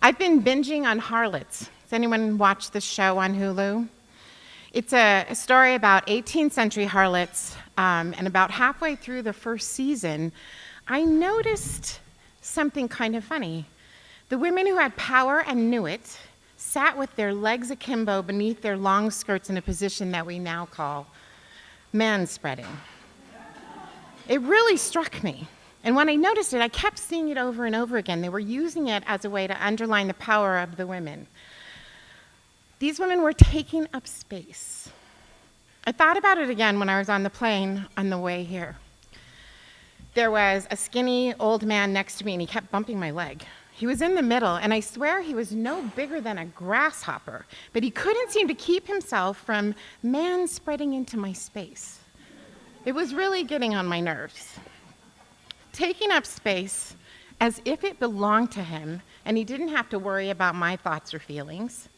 I've been binging on Harlots. Has anyone watched this show on Hulu? It's a story about 18th century harlots, and about halfway through the first season, I noticed something kind of funny. The women who had power and knew it sat with their legs akimbo beneath their long skirts in a position that we now call manspreading. It really struck me. And when I noticed it, I kept seeing it over and over again. They were using it as a way to underline the power of the women. These women were taking up space. I thought about it again when I was on the plane on the way here. There was a skinny old man next to me, and he kept bumping my leg. He was in the middle, and I swear he was no bigger than a grasshopper, but he couldn't seem to keep himself from man-spreading into my space. It was really getting on my nerves. Taking up space as if it belonged to him, and he didn't have to worry about my thoughts or feelings,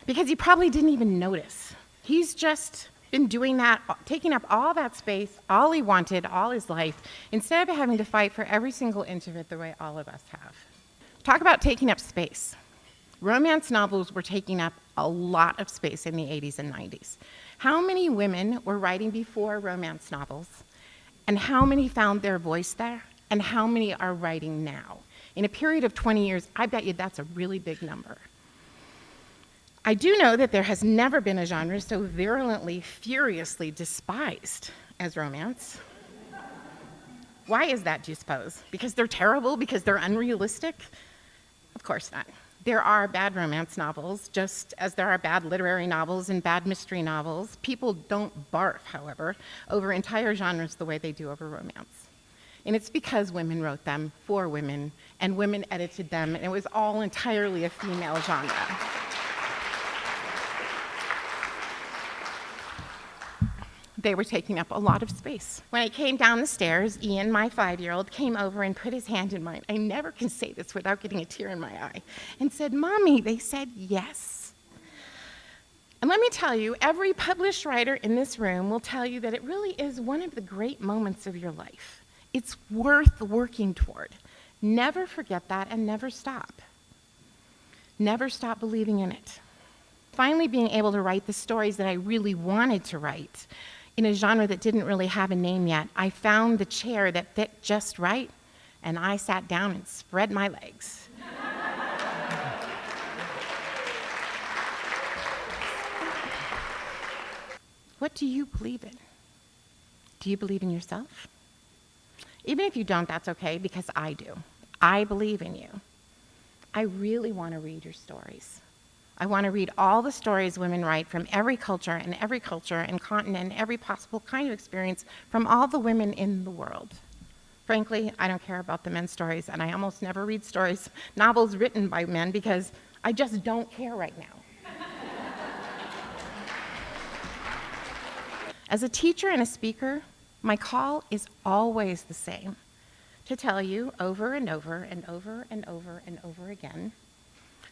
because he probably didn't even notice. He's just been doing that, taking up all that space, all he wanted, all his life, instead of having to fight for every single inch of it the way all of us have. Talk about taking up space. Romance novels were taking up a lot of space in the 80s and 90s. How many women were writing before romance novels, and how many found their voice there, and how many are writing now? In a period of 20 years, I bet you that's a really big number. I do know that there has never been a genre so virulently, furiously despised as romance. Why is that, do you suppose? Because they're terrible? Because they're unrealistic? Of course not. There are bad romance novels, just as there are bad literary novels and bad mystery novels. People don't barf, however, over entire genres the way they do over romance. And it's because women wrote them for women, and women edited them, and it was all entirely a female genre. They were taking up a lot of space. When I came down the stairs, Ian, my 5-year-old, came over and put his hand in mine. I never can say this without getting a tear in my eye, and said, "Mommy," they said yes. And let me tell you, every published writer in this room will tell you that it really is one of the great moments of your life. It's worth working toward. Never forget that and never stop. Never stop believing in it. Finally being able to write the stories that I really wanted to write in a genre that didn't really have a name yet, I found the chair that fit just right, and I sat down and spread my legs. What do you believe in? Do you believe in yourself? Even if you don't, that's okay, because I do. I believe in you. I really want to read your stories. I want to read all the stories women write from every culture and continent, every possible kind of experience from all the women in the world. Frankly, I don't care about the men's stories, and I almost never read novels written by men, because I just don't care right now. As a teacher and a speaker, my call is always the same: to tell you over and over and over and over and over again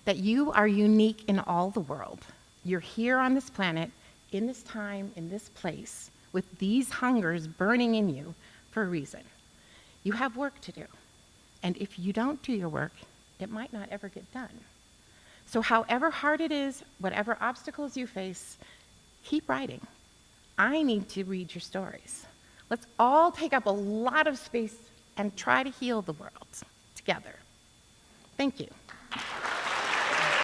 that you are unique in all the world. You're here on this planet, in this time, in this place, with these hungers burning in you for a reason. You have work to do. And if you don't do your work, it might not ever get done. So however hard it is, whatever obstacles you face, keep writing. I need to read your stories. Let's all take up a lot of space and try to heal the world together. Thank you.